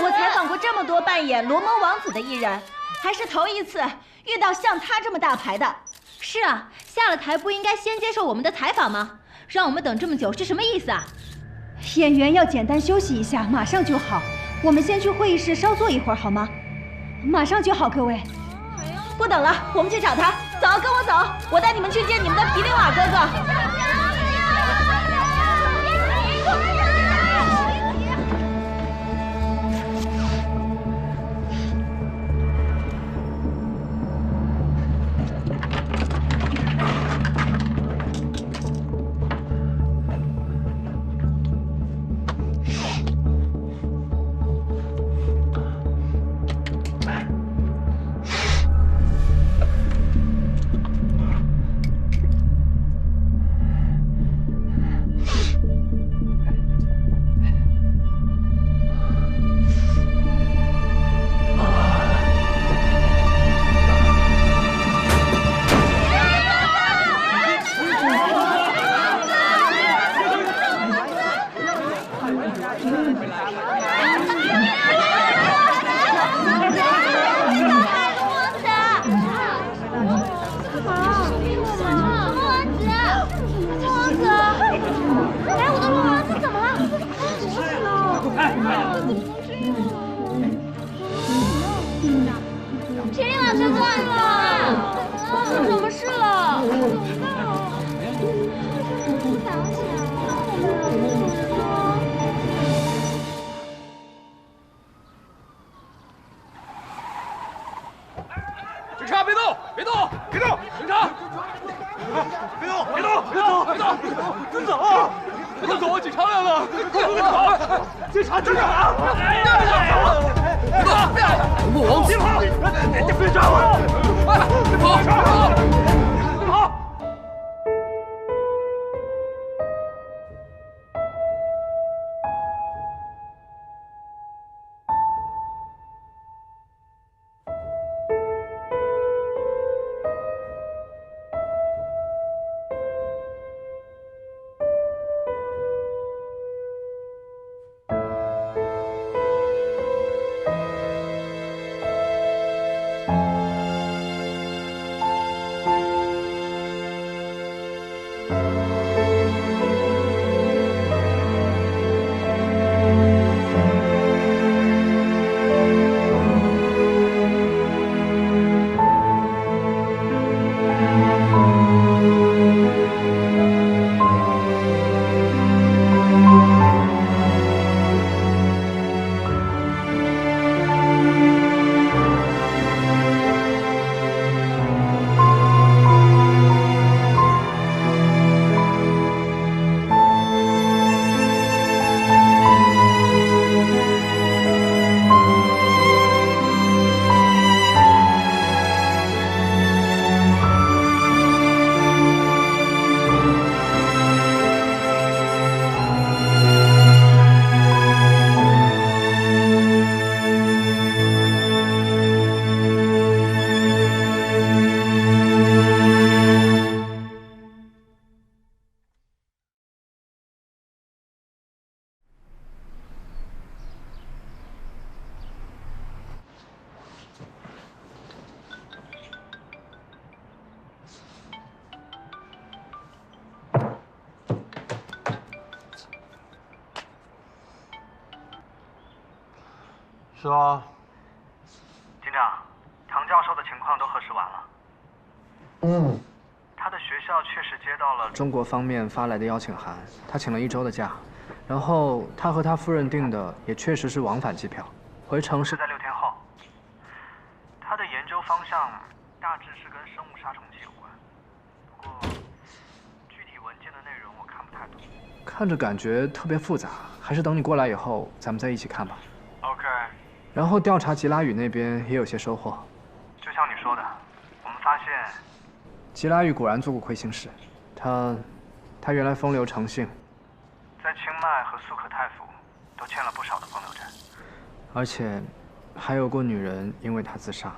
我采访过这么多扮演罗蒙王子的艺人，还是头一次遇到像他这么大牌的。是啊，下了台不应该先接受我们的采访吗？让我们等这么久是什么意思啊？演员要简单休息一下，马上就好。我们先去会议室稍坐一会儿好吗？马上就好，各位。不等了，我们去找他。走，跟我走，我带你们去见你们的皮林瓦哥哥。是啊。警长，唐教授的情况都核实完了。他的学校确实接到了中国方面发来的邀请函，他请了1周的假，然后他和他夫人订的也确实是往返机票，回程是在6天后。他的研究方向大致是跟生物杀虫剂有关，不过具体文件的内容我看不太懂。看着感觉特别复杂，还是等你过来以后咱们再一起看吧。OK。然后调查吉拉语那边也有些收获，就像你说的，我们发现吉拉语果然做过亏心事，他原来风流成性，在清迈和苏可泰府都欠了不少的风流债，而且还有过女人因为他自杀。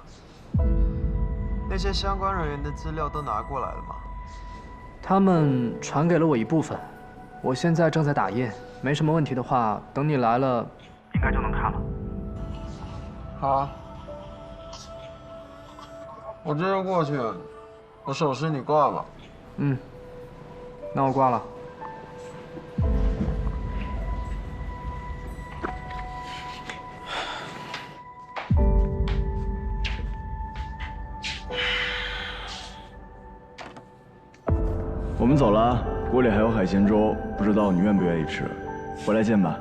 那些相关人员的资料都拿过来了吗？他们传给了我一部分，我现在正在打印，没什么问题的话，等你来了，应该就能看了。好啊，我这就过去。我手势你挂吧。那我挂了。我们走了，锅里还有海鲜粥，不知道你愿不愿意吃？回来见吧。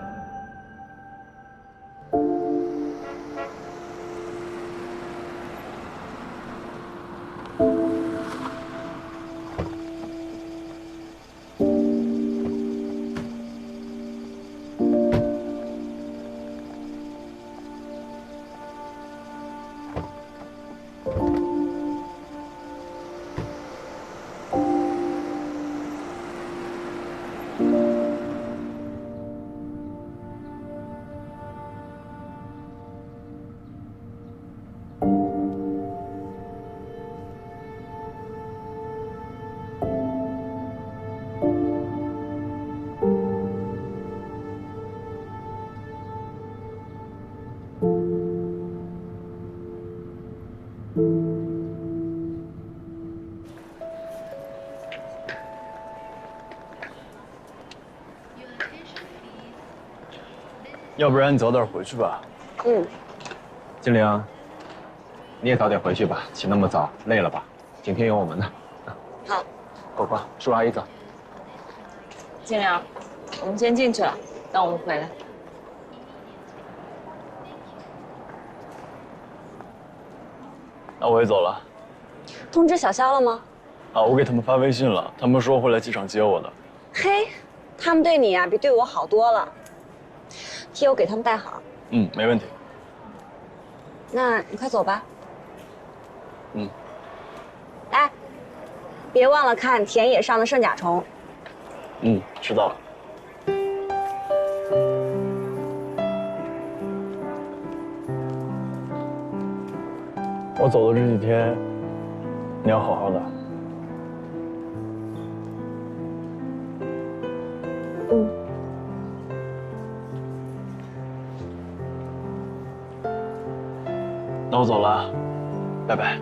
要不然你早点回去吧。金玲，你也早点回去吧，起那么早，累了吧？景天有我们呢。好，果果，叔阿姨走。金玲，我们先进去了，等我们回来。那我也走了。通知小肖了吗？啊，我给他们发微信了，他们说会来机场接我的。嘿，他们对你啊比对我好多了，替我给他们带好。没问题。那你快走吧。哎，别忘了看田野上的圣甲虫。知道了。我走的这几天，你要好好的。那我走了，拜拜。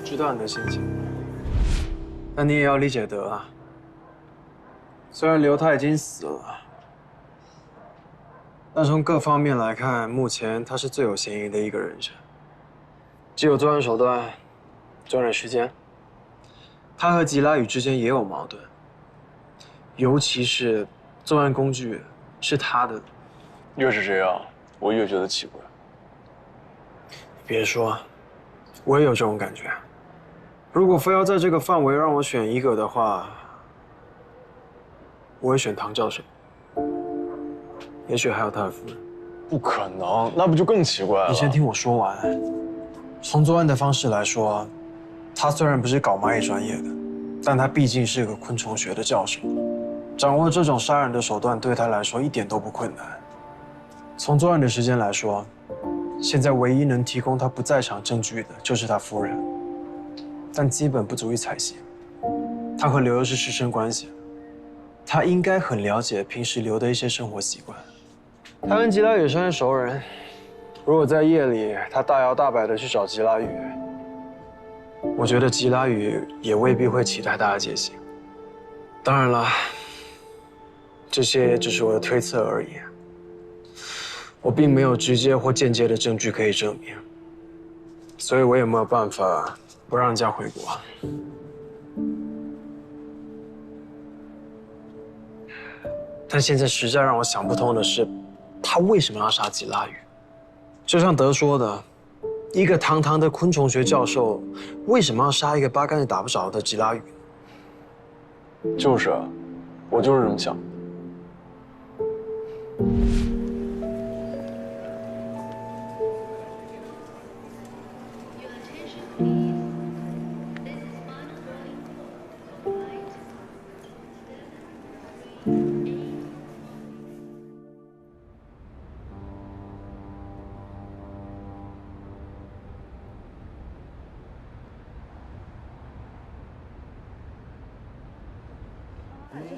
知道你的心情，但你也要理解德啊。虽然刘太已经死了，但从各方面来看，目前他是最有嫌疑的一个人选。既有作案手段，作案时间，他和吉拉宇之间也有矛盾，尤其是作案工具是他的。越是这样，我越觉得奇怪。别说，我也有这种感觉。如果非要在这个范围让我选一个的话，我会选唐教授，也许还有他的夫人。不可能，那不就更奇怪了？你先听我说完。从作案的方式来说，他虽然不是搞蚂蚁专业的，但他毕竟是个昆虫学的教授，掌握这种杀人的手段对他来说一点都不困难。从作案的时间来说，现在唯一能提供他不在场证据的就是他夫人，但基本不足以采信。他和刘又是师生关系，他应该很了解平时刘的一些生活习惯。他跟吉拉雨算是熟人，如果在夜里他大摇大摆的去找吉拉雨，我觉得吉拉雨也未必会起太大的戒心。当然了，这些也只是我的推测而已。我并没有直接或间接的证据可以证明，所以我也没有办法不让人家回国。但现在实在让我想不通的是，他为什么要杀吉拉雨？就像德说的，一个堂堂的昆虫学教授，为什么要杀一个八竿子打不着的吉拉雨？就是啊，我就是这么想。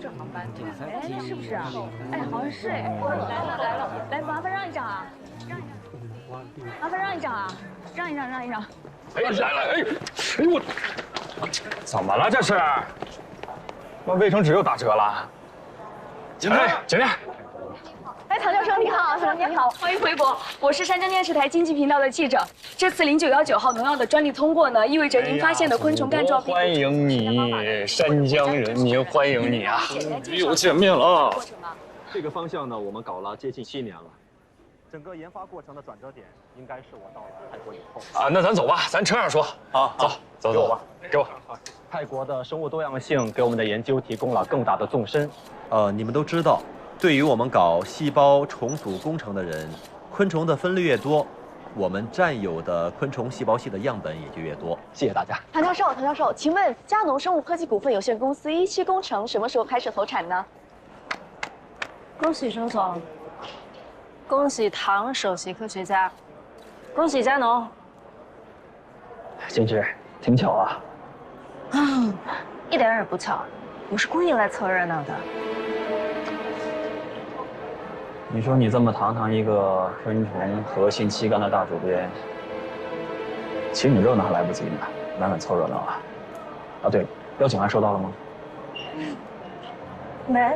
这航班，哎，是不是啊？哎，好像是哎。来了，来，麻烦让一让啊，麻烦让一让啊，让一让。哎，来了，哎呦我，怎么了这是？那卫生纸又打折了？景天。哎，唐教授你好，你好，欢迎回国。我是山江电视台经济频道的记者。这次0919号农药的专利通过呢，意味着您发现的昆虫干状病毒。欢迎你，山江人民欢迎你啊！又见面了。这个方向呢，我们搞了接近7年了。整个研发过程的转折点，应该是我到了泰国以后。啊，那咱走吧，咱车上说。好，走吧，给我。泰国的生物多样性给我们的研究提供了更大的纵深。你们都知道。对于我们搞细胞重组工程的人，昆虫的分类越多，我们占有的昆虫细胞系的样本也就越多。谢谢大家。唐教授，请问佳农生物科技股份有限公司1期工程什么时候开始投产呢？恭喜周总，恭喜唐首席科学家，恭喜佳农。金枝，挺巧啊。一点也不巧，我是故意来凑热闹的。你说你这么堂堂一个昆虫核心期刊的大主编，请你热闹还来不及呢，满满凑热闹啊！啊，对了，邀请函收到了吗？没。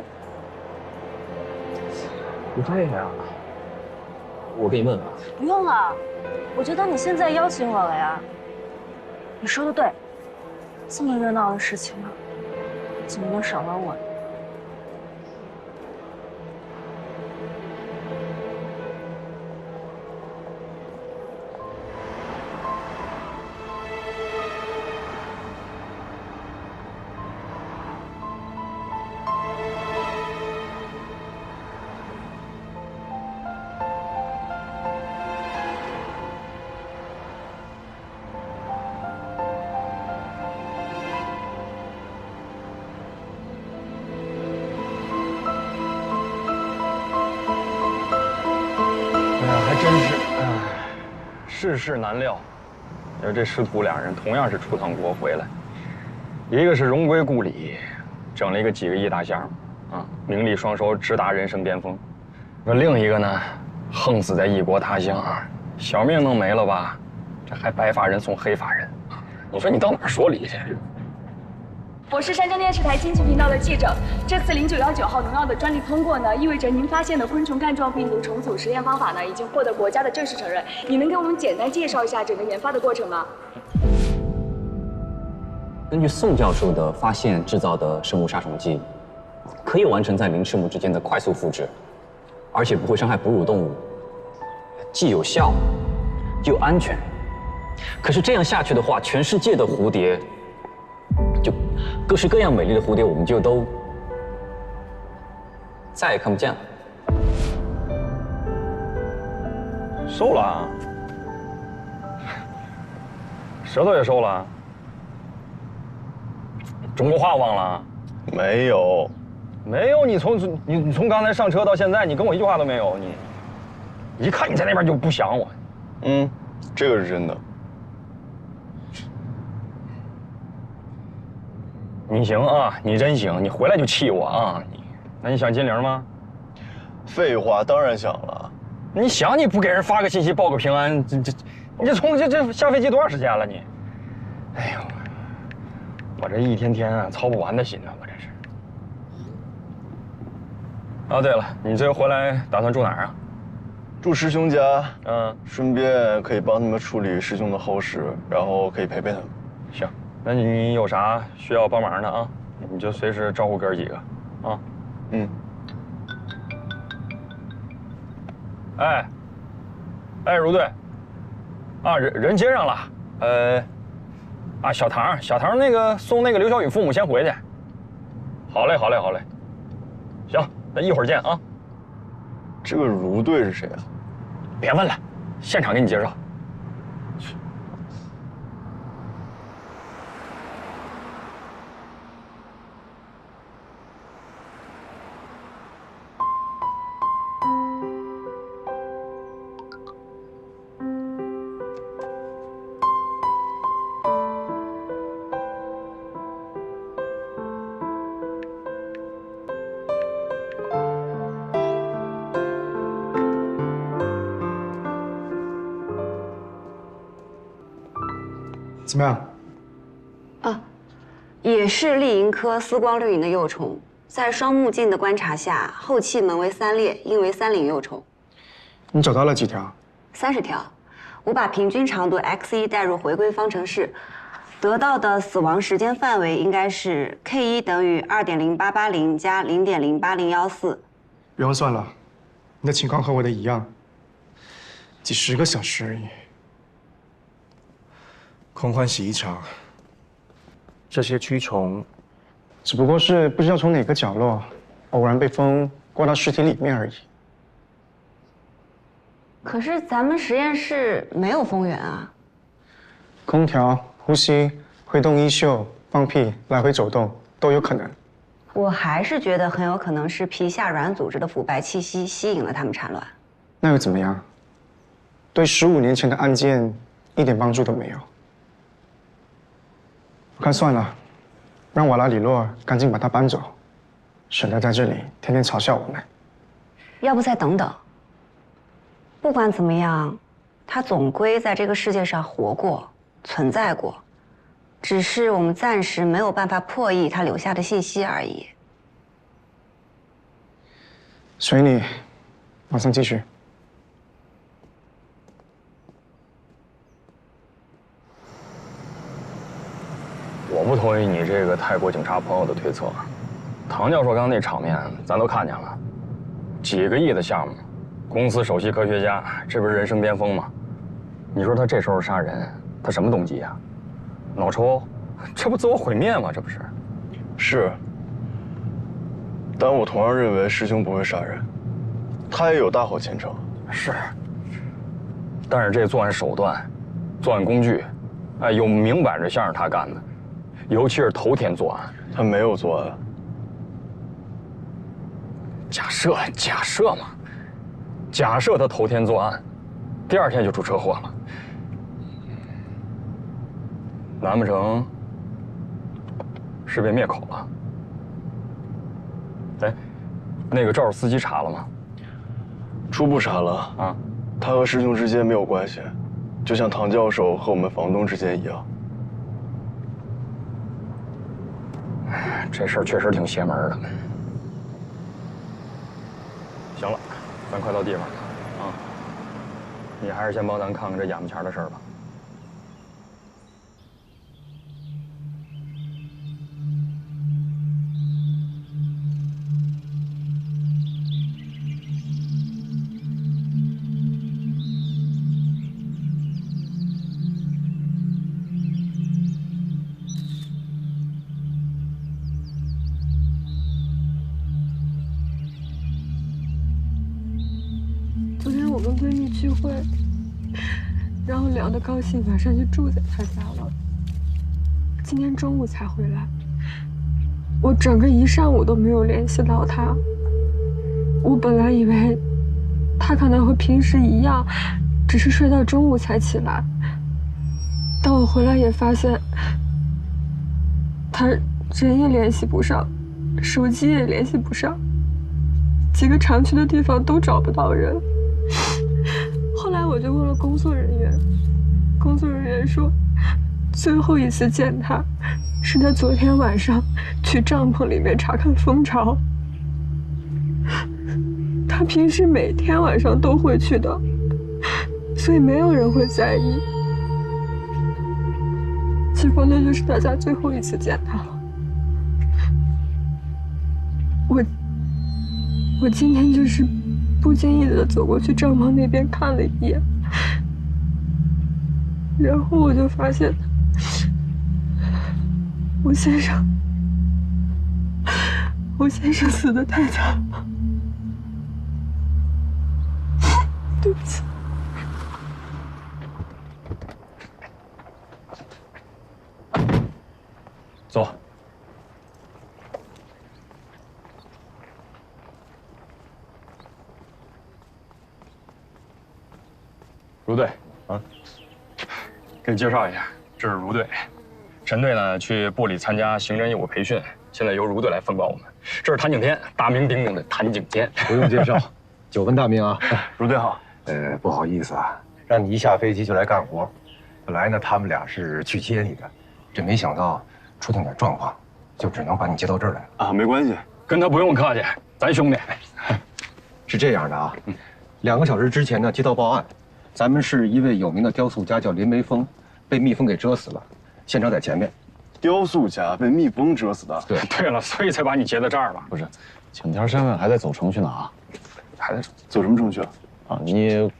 不对呀，我给你问问。不用了，我觉得你现在邀请我了呀。你说的对，这么热闹的事情啊，怎么能少了我呢？世事难料，你说这师徒两人同样是出趟国回来，一个是荣归故里，整了一个几个亿大项目，啊，名利双收，直达人生巅峰。那另一个呢，横死在异国他乡，小命弄没了吧，这还白发人送黑发人，你说你到哪儿说理去？我是山江电视台经济频道的记者。这次0919号农药的专利通过呢，意味着您发现的昆虫干状病毒重组实验方法呢，已经获得国家的正式承认。你能给我们简单介绍一下整个研发的过程吗？根据宋教授的发现制造的生物杀虫剂，可以完成在灵翅目之间的快速复制，而且不会伤害哺乳动物，既有效又安全。可是这样下去的话，全世界的蝴蝶，就各式各样美丽的蝴蝶，我们就都再也看不见了。收了啊，舌头也收了。中国话忘了？没有，没有，你从刚才上车到现在，你跟我一句话都没有。你一看你在那边就不想我。嗯，这个是真的。你行啊，你真行，你回来就气我啊！那你想金玲吗？废话，当然想了。你想你不给人发个信息报个平安，你从这下飞机多长时间了你？哎呦，我这一天天啊操不完的心啊，我这是。啊，对了，你这回来打算住哪儿啊？住师兄家，顺便可以帮他们处理师兄的后事，然后可以陪陪他们。行，那你有啥需要帮忙的啊？你就随时招呼哥几个，啊。嗯。哎，如队，啊，人接上了，小唐那个送那个刘小雨父母先回去。好嘞，行，那一会儿见啊。这个如队是谁啊？别问了，现场给你介绍。怎么样？啊，也是丽蝇科丝光绿蝇的幼虫，在双目镜的观察下，后气门为3裂，应为3领幼虫。你找到了几条？30条。我把平均长度 x1带入回归方程式，得到的死亡时间范围应该是 k1等于2.0880加0.08014。不用算了，你的情况和我的一样，几10个小时而已。空欢喜一场。这些蛆虫，只不过是不知道从哪个角落偶然被风刮到尸体里面而已。可是咱们实验室没有风源啊。空调、呼吸、挥动衣袖、放屁、来回走动都有可能。我还是觉得很有可能是皮下软组织的腐败气息吸引了它们产卵。那又怎么样？对15年前的案件一点帮助都没有。我看算了，让瓦拉里洛赶紧把它搬走，省得在这里天天嘲笑我们。要不再等等。不管怎么样，它总归在这个世界上活过、存在过，只是我们暂时没有办法破译它留下的信息而已。随你，马上继续。我不同意你这个泰国警察朋友的推测。唐教授刚那场面咱都看见了，几个亿的项目，公司首席科学家，这不是人生巅峰吗？你说他这时候杀人，他什么动机呀？脑抽？这不自我毁灭吗？这不是？是。但我同样认为师兄不会杀人，他也有大好前程。是。但是这作案手段、作案工具，哎，有明摆着像是他干的。尤其是头天作案，他没有作案。假设嘛，假设他头天作案，第2天就出车祸了，难不成是被灭口了？哎，那个肇事司机查了吗？初步查了啊，他和师兄之间没有关系，就像唐教授和我们房东之间一样。这事儿确实挺邪门的。行了，咱快到地方了啊！你还是先帮咱看看这眼巴前的事儿吧。昨天我跟闺蜜聚会，然后聊得高兴，晚上就住在她家了。今天中午才回来。我整个一上午都没有联系到他。我本来以为他可能和平时一样，只是睡到中午才起来。但我回来也发现，他人也联系不上，手机也联系不上，几个常去的地方都找不到人。后来我就问了工作人员，工作人员说，最后一次见他是在昨天晚上去帐篷里面查看蜂巢。他平时每天晚上都会去的，所以没有人会在意。结果那就是大家最后一次见他了。我今天就是不经意的走过去帐篷那边看了一眼，然后我就发现我先生死得太惨了。对不起。走。如队啊，给你介绍一下，这是如队。陈队呢去部里参加刑侦业务培训，现在由如队来分管我们。这是谭景天，大名鼎鼎的谭景天。不用介绍，久闻大名啊。如队好。不好意思啊，让你一下飞机就来干活。本来呢，他们俩是去接你的，这没想到出现点状况，就只能把你接到这儿来了。啊，没关系，跟他不用客气，咱兄弟。是这样的啊，2个小时之前呢接到报案，咱们市一位有名的雕塑家叫林维峰，被蜜蜂给蛰死了，现场在前面。雕塑家被蜜蜂蛰死的。对，对了，所以才把你接到这儿了。不是，请条身份还得走程序呢啊，还得走什么程序啊？你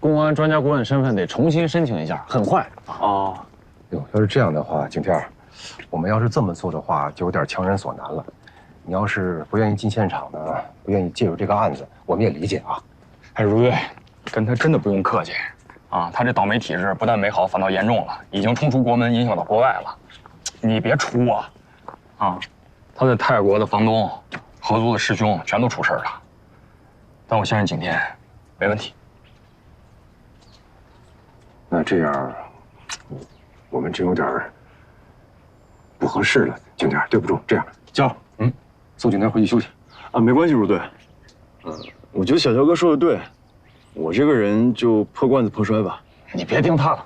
公安专家顾问身份得重新申请一下，很快啊。哦，哟，要是这样的话，景天，我们要是这么做的话，就有点强人所难了。你要是不愿意进现场呢，不愿意介入这个案子，我们也理解啊。哎，如队，跟他真的不用客气啊，他这倒霉体质不但没好，反倒严重了，已经冲出国门，影响到国外了。你别出啊！啊，他在泰国的房东、合租的师兄全都出事了，但我相信景天没问题。那这样，我们真有点不合适了，景天，对不住。这样，叫送景天回去休息。啊，没关系，如队。我觉得小乔哥说的对，我这个人就破罐子破摔吧。你别听他的，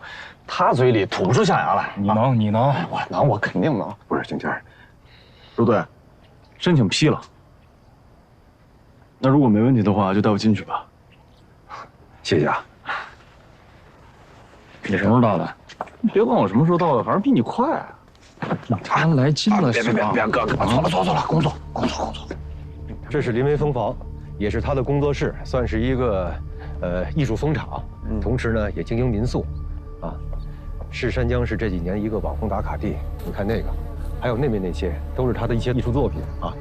他嘴里吐不出象牙来。你能，你能，我能，我肯定能。不是景天，如队，申请批了。那如果没问题的话，就带我进去吧。谢谢啊。你什么时候到的？你别问我什么时候到的，反正比你快啊。安来劲了是吧？别，哥，错了，工作。这是林维峰房，也是他的工作室，算是一个艺术风场，同时呢也经营民宿，啊，是山江市这几年一个网红打卡地。你看那个，还有那边那些，都是他的一些艺术作品啊。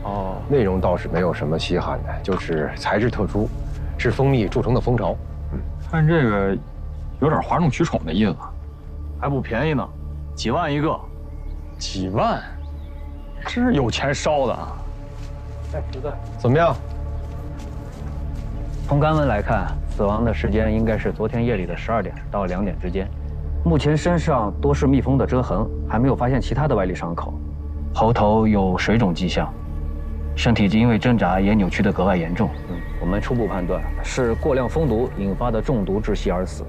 哦，内容倒是没有什么稀罕的，就是材质特殊，是蜂蜜铸成的蜂巢。看这个，有点哗众取宠的意思，还不便宜呢，几万一个。几万，真是有钱烧的啊！怎么样？从干文来看，死亡的时间应该是昨天夜里的12点到2点之间。目前身上多是蜜蜂的蛰痕，还没有发现其他的外力伤口。喉头有水肿迹象，身体因为挣扎也扭曲得格外严重。我们初步判断是过量蜂毒引发的中毒窒息而死，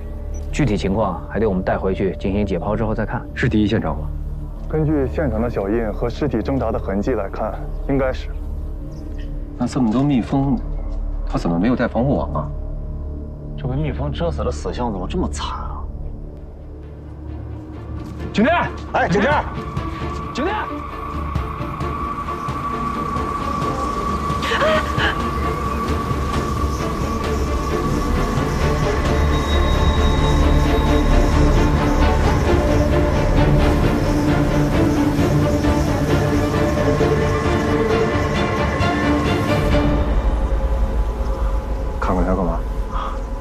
具体情况还得我们带回去进行解剖之后再看。是第一现场吗？根据现场的脚印和尸体挣扎的痕迹来看，应该是。那这么多蜜蜂，它怎么没有带防护网啊？这被蜜蜂蛰死的死相怎么这么惨啊？景天，哎，景天，景天！看看他干嘛？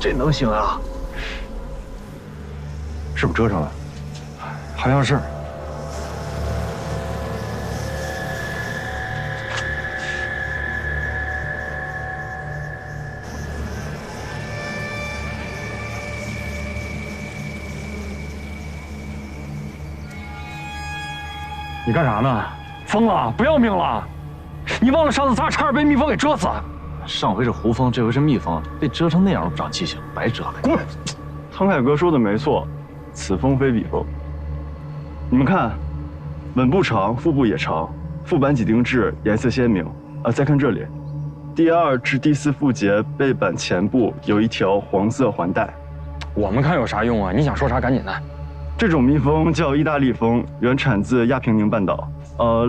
这能行啊？是不是蛰上了？好像是。你干啥呢？疯了？不要命了？你忘了上次咱俩差点被蜜蜂给蛰死？上回是胡蜂，这回是蜜蜂，被蛰成那样都不长记性，白蛰了。滚！汤凯哥说的没错，此蜂非彼蜂。你们看，吻部长，腹部也长，腹板几丁质，颜色鲜明。再看这里，第2至第4腹节背板前部有一条黄色环带。我们看有啥用啊？你想说啥赶紧的。这种蜜蜂叫意大利蜂，原产自亚平宁半岛。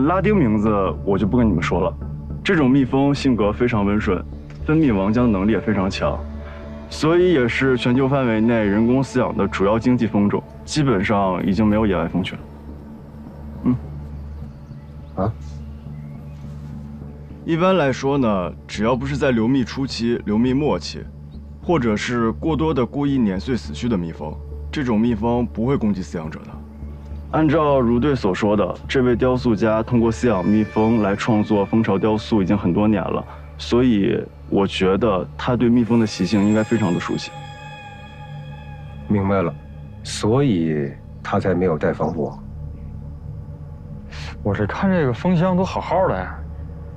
拉丁名字我就不跟你们说了。这种蜜蜂性格非常温顺，分泌王浆能力也非常强，所以也是全球范围内人工饲养的主要经济蜂种，基本上已经没有野外蜂群。一般来说呢，只要不是在流蜜初期、流蜜末期，或者是过多的故意碾碎死去的蜜蜂，这种蜜蜂不会攻击饲养者的。按照如队所说的，这位雕塑家通过饲养蜜蜂来创作蜂巢雕塑已经很多年了，所以我觉得他对蜜蜂的习性应该非常的熟悉。明白了，所以他才没有带防护网。我这看这个蜂箱都好好的呀，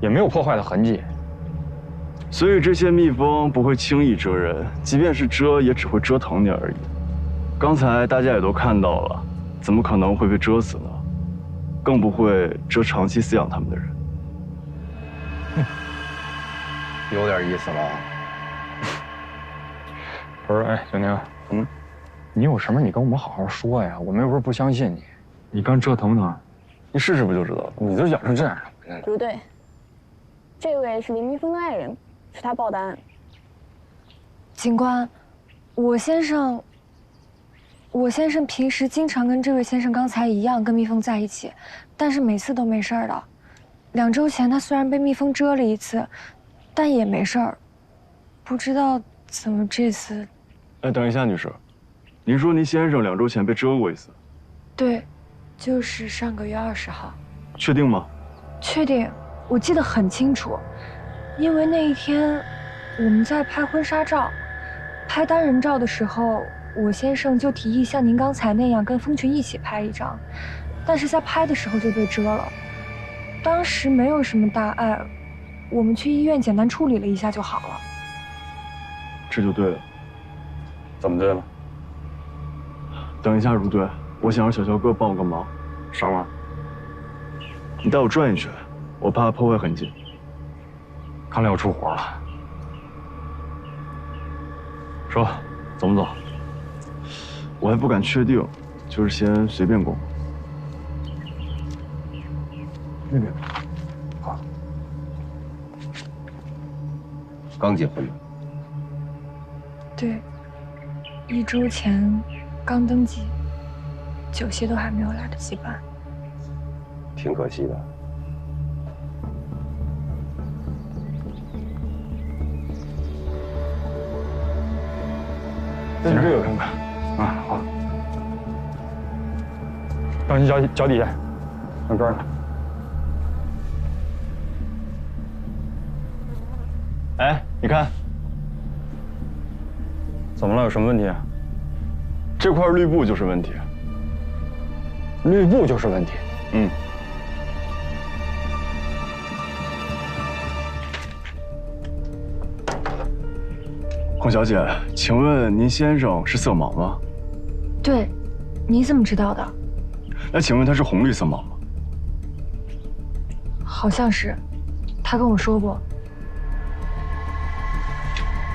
也没有破坏的痕迹。所以这些蜜蜂不会轻易蛰人，即便是蛰，也只会蛰疼你而已。刚才大家也都看到了，怎么可能会被蛰死呢？更不会蛰长期饲养它们的人。有点意思了。不是，哎，兄弟，你有什么你跟我们好好说呀，我们又不是不相信你。你刚折腾他，你试试不就知道了？你都养成这样了。如队，这位是林蜜蜂的爱人，是他报的案。警官，我先生平时经常跟这位先生刚才一样跟蜜蜂在一起，但是每次都没事的。2周前他虽然被蜜蜂蛰了一次，但也没事儿。不知道怎么这次……哎，等一下，女士，您说您先生2周前被蛰过一次？对，就是上个月20号。确定吗？确定，我记得很清楚，因为那一天我们在拍婚纱照，拍单人照的时候，我先生就提议像您刚才那样跟蜂群一起拍一张，但是在拍的时候就被蛰了。当时没有什么大碍，我们去医院简单处理了一下就好了。这就对了。怎么对了？等一下，如队，我想让小肖哥帮我个忙。啥忙？你带我转一圈，我怕破坏痕迹。看来要出活了。说，走不走？我还不敢确定，就是先随便逛。那边。好。刚结婚的。对，1周前刚登记，酒席都还没有来得及办。挺可惜的。那你这个看看。啊，好。让你脚底下，往这儿呢。哎，你看，怎么了？有什么问题？这块绿布就是问题。绿布就是问题。洪小姐，请问您先生是色盲吗？对，你怎么知道的？那请问他是红绿色盲吗？好像是，他跟我说过。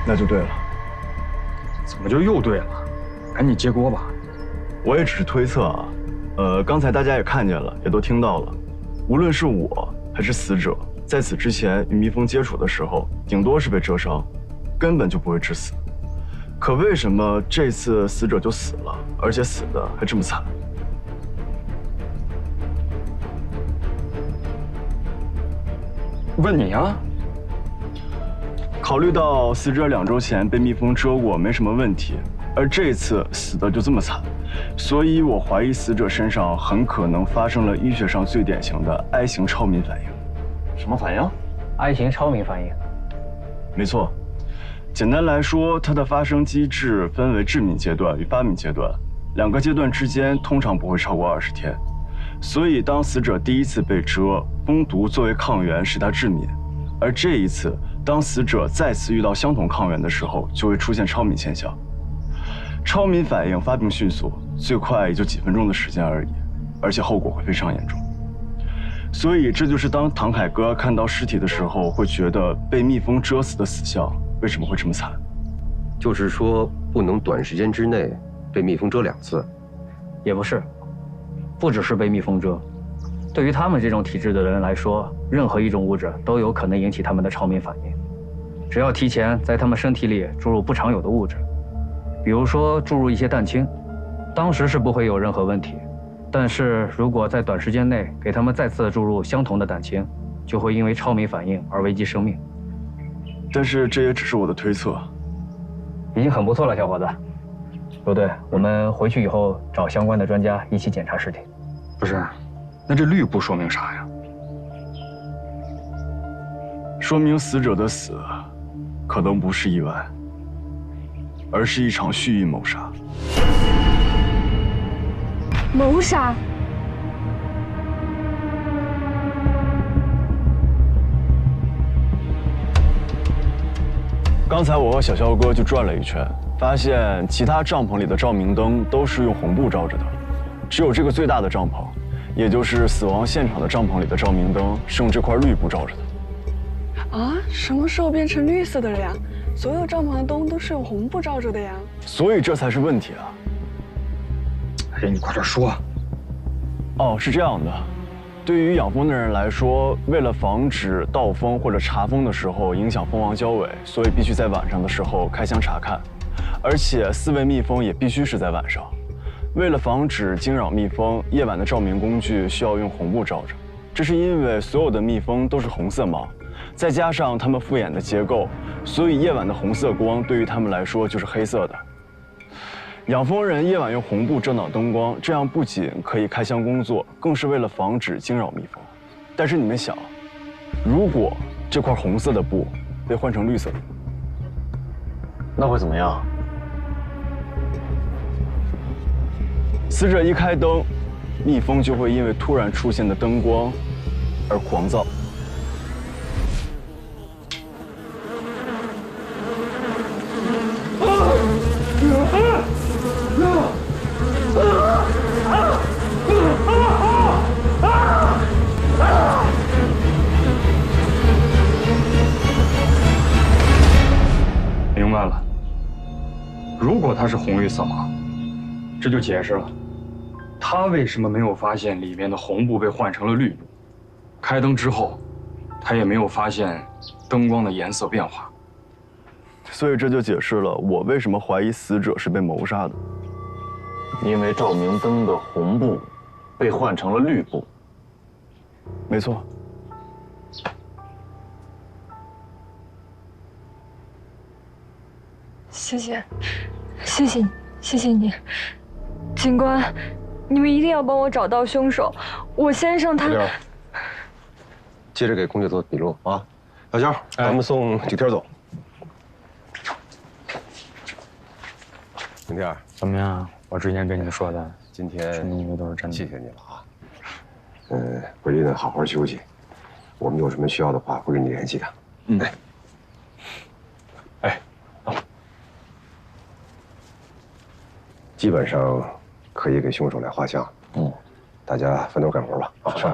那就对了。怎么就又对了？赶紧接锅吧。我也只是推测啊。刚才大家也看见了，也都听到了。无论是我还是死者，在此之前与蜜蜂接触的时候，顶多是被蛰伤，根本就不会致死。可为什么这次死者就死了，而且死的还这么惨？问你啊。考虑到死者2周前被蜜蜂蛰过，没什么问题，而这次死的就这么惨，所以我怀疑死者身上很可能发生了医学上最典型的 I 型超敏反应。什么反应 ？I 型超敏反应。没错，简单来说，它的发生机制分为致敏阶段与发敏阶段，2个阶段之间通常不会超过20天，所以当死者第一次被蛰，蜂毒作为抗原使他致敏，而这一次当死者再次遇到相同抗原的时候，就会出现超敏现象。超敏反应发病迅速，最快也就几分钟的时间而已，而且后果会非常严重。所以这就是当唐凯哥看到尸体的时候，会觉得被蜜蜂蛰死的死相为什么会这么惨。就是说不能短时间之内被蜜蜂蛰2次。也不是，不只是被蜜蜂蛰，对于他们这种体质的人来说，任何一种物质都有可能引起他们的超敏反应。只要提前在他们身体里注入不常有的物质，比如说注入一些氮氢，当时是不会有任何问题。但是如果在短时间内给他们再次注入相同的氮氢，就会因为超敏反应而危及生命。但是这也只是我的推测，已经很不错了，小伙子。陆队，我们回去以后找相关的专家一起检查尸体。不是，那这绿布说明啥呀？说明死者的死可能不是意外，而是一场蓄意谋杀。谋杀？刚才我和小肖哥就转了一圈，发现其他帐篷里的照明灯都是用红布照着的，只有这个最大的帐篷，也就是死亡现场的帐篷里的照明灯是用这块绿布照着的。啊，什么时候变成绿色的了呀？所有帐篷的灯都是用红布照着的呀。所以这才是问题啊！哎，你快点说。哦，是这样的，对于养蜂的人来说，为了防止盗蜂或者查蜂的时候影响蜂王交尾，所以必须在晚上的时候开箱查看，而且饲喂蜜蜂也必须是在晚上。为了防止惊扰蜜蜂，夜晚的照明工具需要用红布照着，这是因为所有的蜜蜂都是红色毛，再加上它们复眼的结构，所以夜晚的红色光对于它们来说就是黑色的。养蜂人夜晚用红布遮挡灯光，这样不仅可以开箱工作，更是为了防止惊扰蜜蜂。但是你们想，如果这块红色的布被换成绿色的，那会怎么样？死者一开灯，蜜蜂就会因为突然出现的灯光而狂躁。明白了，如果它是红绿色盲，这就解释了他为什么没有发现里面的红布被换成了绿布。开灯之后，他也没有发现灯光的颜色变化。所以这就解释了我为什么怀疑死者是被谋杀的。因为照明灯的红布被换成了绿布。没错。谢谢，谢谢你，谢谢你，警官，你们一定要帮我找到凶手。我先生他……接着给空姐做笔录啊！小肖，咱们送景天走。景天，怎么样？我之前跟你说的，今天什么因为都是真的。谢谢你了啊！回去呢好好休息，我们有什么需要的话会跟你联系的。嗯。哎，走。基本上可以给凶手来画像。大家分头干活吧。啊，是。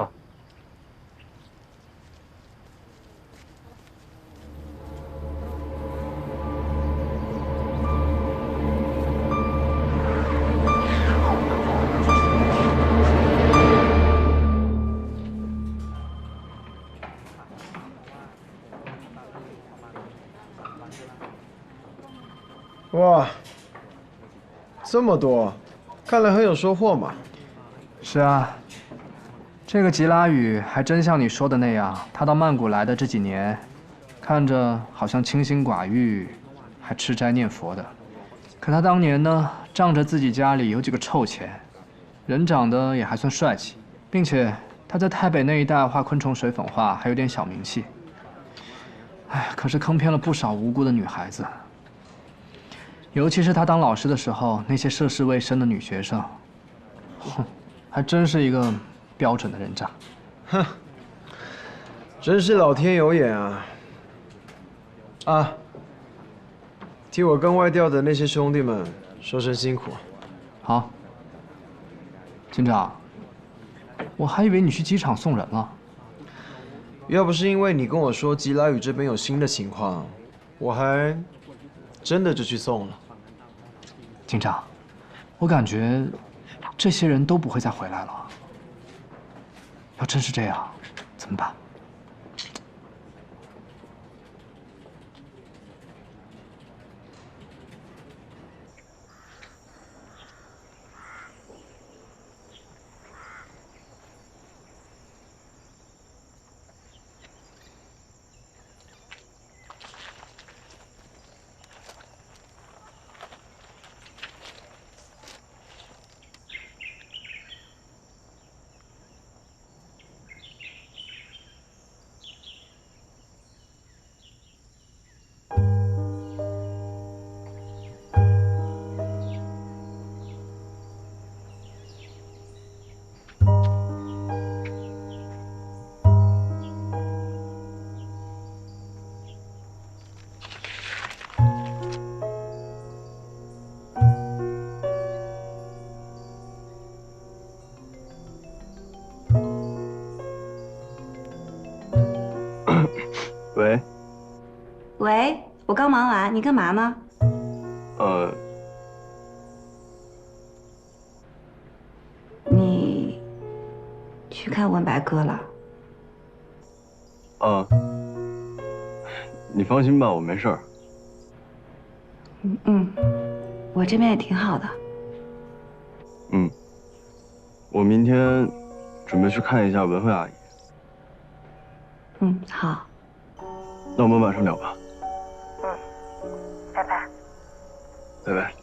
哇，这么多，看来很有收获嘛。是啊，这个吉拉语还真像你说的那样，他到曼谷来的这几年，看着好像清心寡欲，还吃斋念佛的。可他当年呢，仗着自己家里有几个臭钱，人长得也还算帅气，并且他在台北那一带画昆虫水粉画还有点小名气。哎，可是坑骗了不少无辜的女孩子。尤其是他当老师的时候，那些涉世未深的女学生，哼，还真是一个标准的人渣。哼，真是老天有眼啊！啊，替我跟外调的那些兄弟们说声辛苦。好，警长，我还以为你去机场送人了。要不是因为你跟我说吉拉屿这边有新的情况，我还真的就去送了。警长，我感觉这些人都不会再回来了。要真是这样，怎么办？喂，喂，我刚忙完，你干嘛呢？你去看文白哥了？你放心吧，我没事儿。我这边也挺好的。我明天准备去看一下文慧阿姨。好。那我们晚上聊吧。拜拜。拜拜。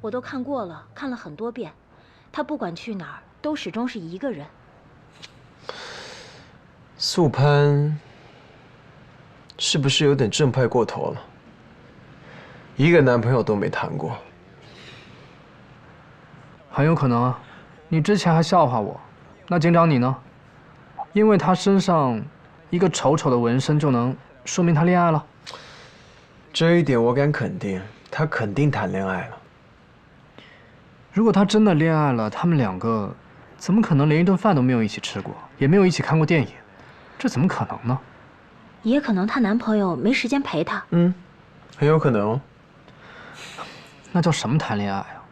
我都看过了，看了很多遍，他不管去哪儿，都始终是一个人。素攀是不是有点正派过头了？一个男朋友都没谈过。很有可能啊，你之前还笑话我，那警长你呢？因为他身上一个丑丑的纹身就能说明他恋爱了？这一点我敢肯定，他肯定谈恋爱了。如果他真的恋爱了，他们两个怎么可能连一顿饭都没有一起吃过，也没有一起看过电影？这怎么可能呢？也可能她男朋友没时间陪她。很有可能哦。那叫什么谈恋爱啊？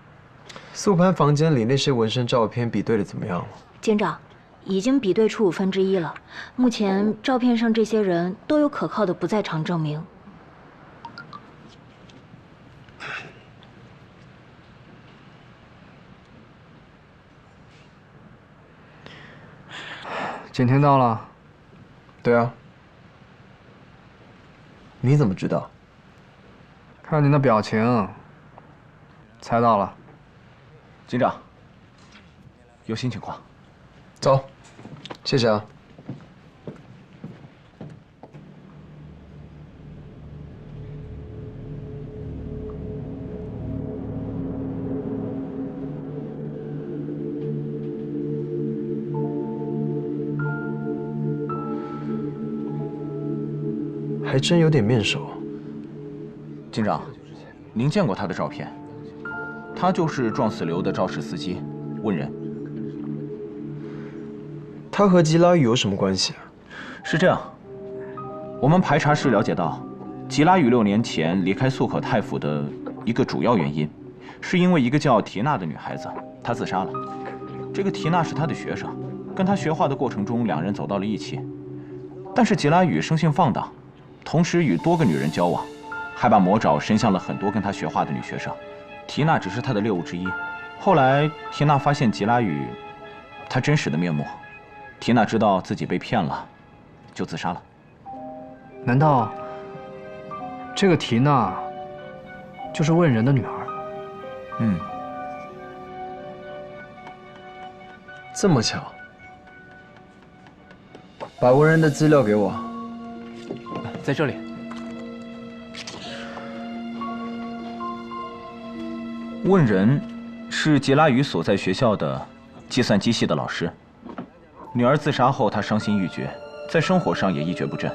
素攀房间里那些纹身照片比对的怎么样了？警长，已经比对出1/5了。目前照片上这些人都有可靠的不在场证明。景天到了。对啊。你怎么知道？看你那表情，猜到了。警长，有新情况。走，谢谢啊。还真有点面熟。警长，您见过他的照片？他就是撞死刘的肇事司机，问人。他和吉拉屿有什么关系啊？是这样，我们排查时了解到，吉拉屿6年前离开素可泰府的一个主要原因，是因为一个叫缇娜的女孩子，她自杀了。这个缇娜是他的学生，跟他学画的过程中，两人走到了一起。但是吉拉屿生性放荡。同时与多个女人交往，还把魔爪伸向了很多跟他学画的女学生。缇娜只是他的猎物之一。后来，缇娜发现吉拉宇他真实的面目，缇娜知道自己被骗了，就自杀了。难道这个缇娜就是问人的女儿？嗯，这么巧。把问人的资料给我。在这里。问人是吉拉宇所在学校的计算机系的老师。女儿自杀后，他伤心欲绝，在生活上也一蹶不振，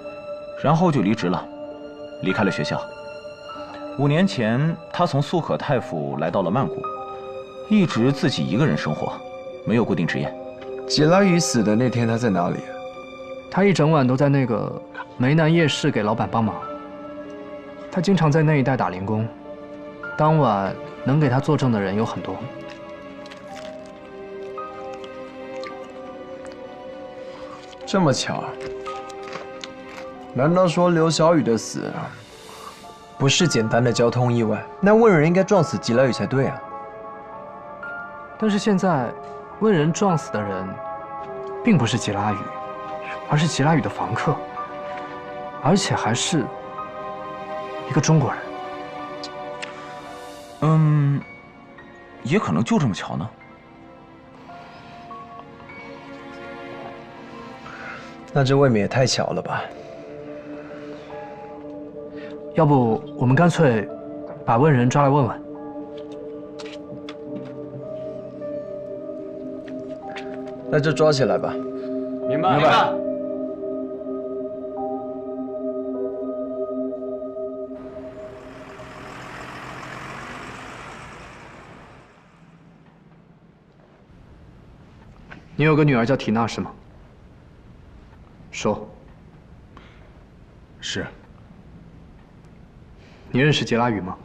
然后就离职了，离开了学校。5年前，他从素可泰府来到了曼谷，一直自己一个人生活，没有固定职业。吉拉宇死的那天，他在哪里？他一整晚都在那个梅南夜市给老板帮忙。他经常在那一带打零工，当晚能给他作证的人有很多。这么巧？难道说刘小雨的死不是简单的交通意外？那问人应该撞死吉拉宇才对啊。但是现在，问人撞死的人，并不是吉拉宇，而是吉拉宇的房客，而且还是一个中国人。也可能就这么巧呢。那这未免也太巧了吧？要不我们干脆把问人抓来问问。那就抓起来吧。明白。明白。你有个女儿叫缇娜是吗？说。是。你认识吉拉宇吗？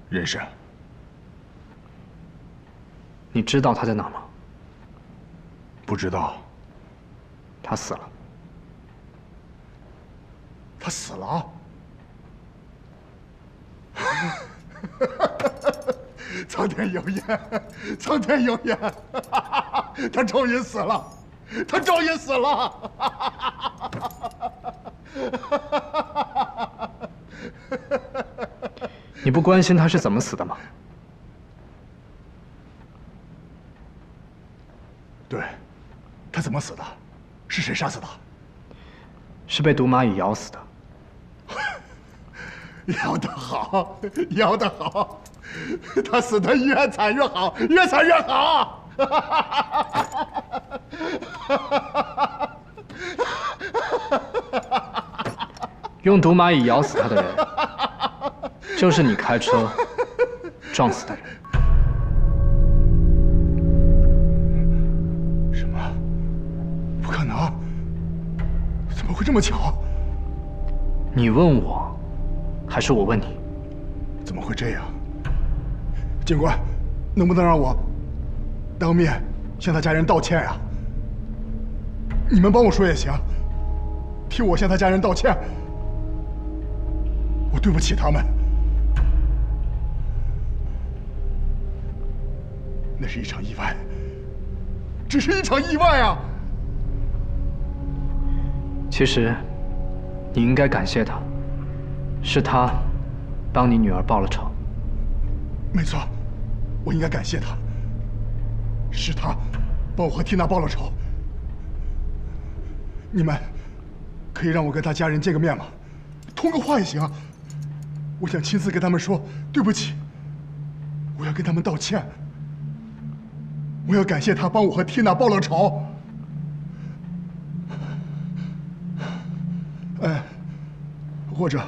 认识。你知道他在哪吗？不知道。他死了。他死了？苍天有眼，苍天有眼，他终于死了，他终于死了。你不关心他是怎么死的吗？对，他怎么死的？是谁杀死的？是被毒蚂蚁咬死的。咬得好，咬得好，他死得越惨越好，越惨越好。用毒蚂蚁咬死他的人，就是你开车撞死的人。什么？不可能！怎么会这么巧？你问我，还是我问你？怎么会这样？警官，能不能让我当面向他家人道歉呀？你们帮我说也行，替我向他家人道歉。我对不起他们，那是一场意外，只是一场意外啊！其实，你应该感谢他，是他帮你女儿报了仇。没错，我应该感谢他，是他帮我和缇娜报了仇。你们可以让我跟他家人见个面吗？通个话也行。我想亲自跟他们说对不起，我要跟他们道歉，我要感谢他帮我和缇娜报了仇。或者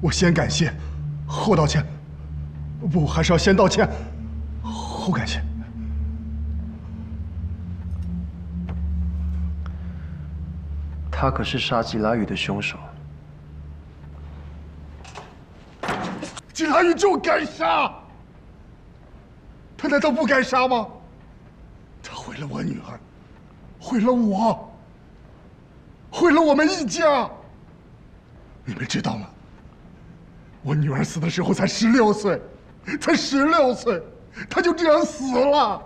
我先感谢，后道歉。不，还是要先道歉，后感谢。他可是杀吉拉宇的凶手。吉拉宇就该杀，他难道不该杀吗？他毁了我女儿，毁了我，毁了我们一家。你们知道吗？我女儿死的时候才16岁，才16岁，她就这样死了。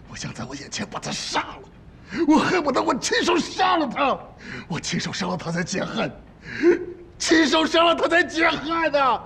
我想在我眼前把她杀了，我恨不得我亲手杀了她，我亲手杀了她才解恨，亲手杀了她才解恨的。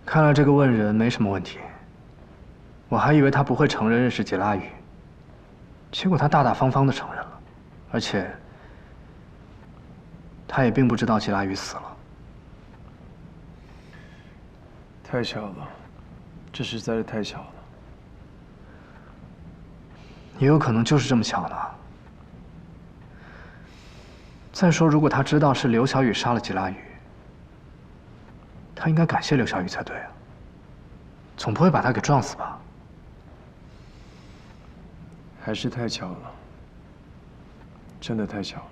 看来这个问人没什么问题。我还以为他不会承认认识吉拉宇，结果他大大方方的承认了，而且他也并不知道吉拉宇死了。太巧了，这实在是太巧了。也有可能就是这么巧呢。再说，如果他知道是刘小雨杀了吉拉宇，他应该感谢刘小雨才对啊，总不会把他给撞死吧？还是太巧了，真的太巧了。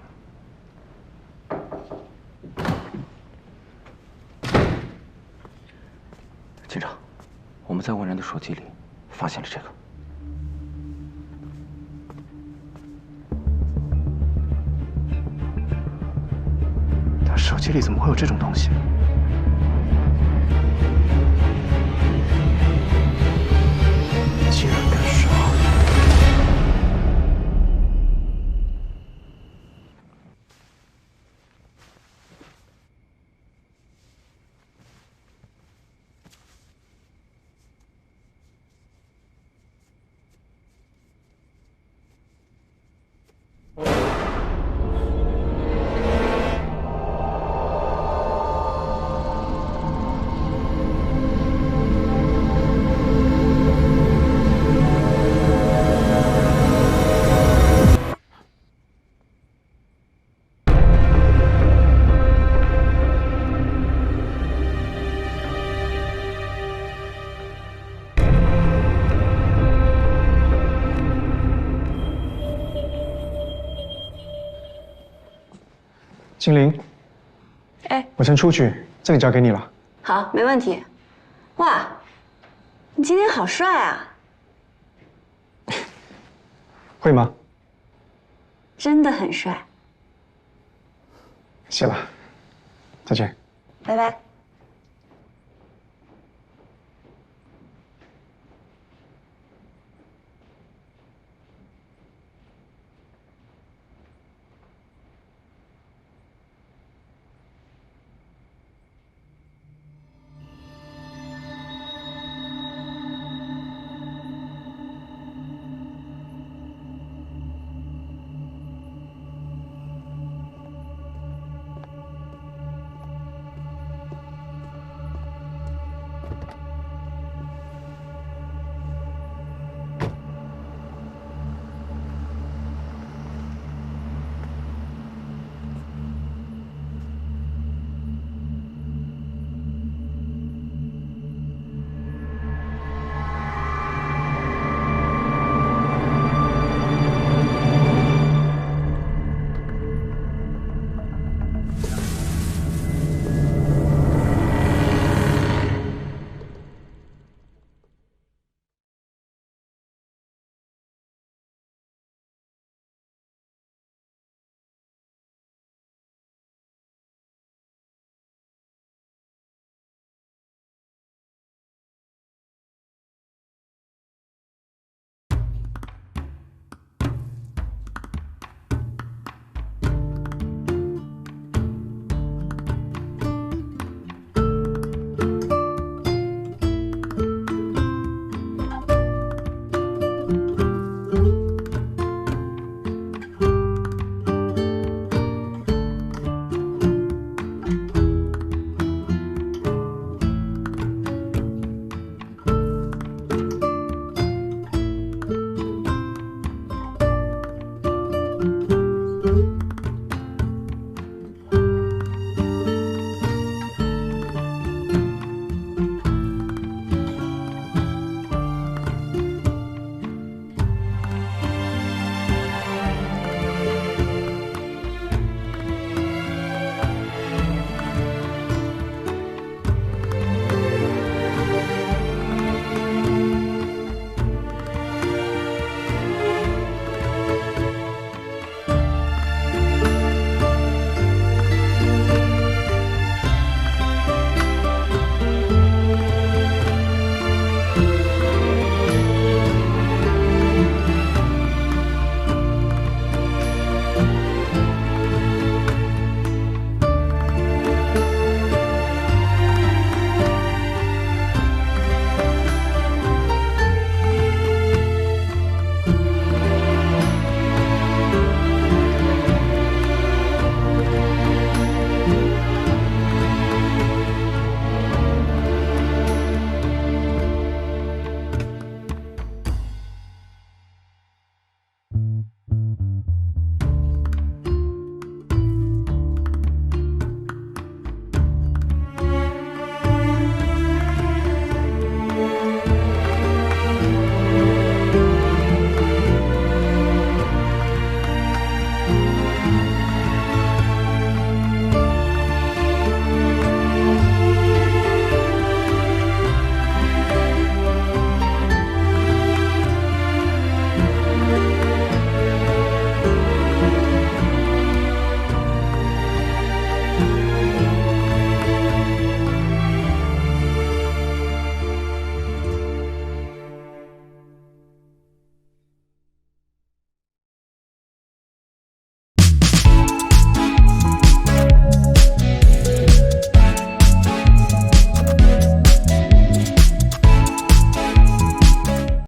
警长，我们在问人的手机里发现了这个。他手机里怎么会有这种东西？竟然敢杀！金玲，哎，我先出去，这里交给你了。好，没问题。哇，你今天好帅啊！会吗？真的很帅。谢了，再见。拜拜。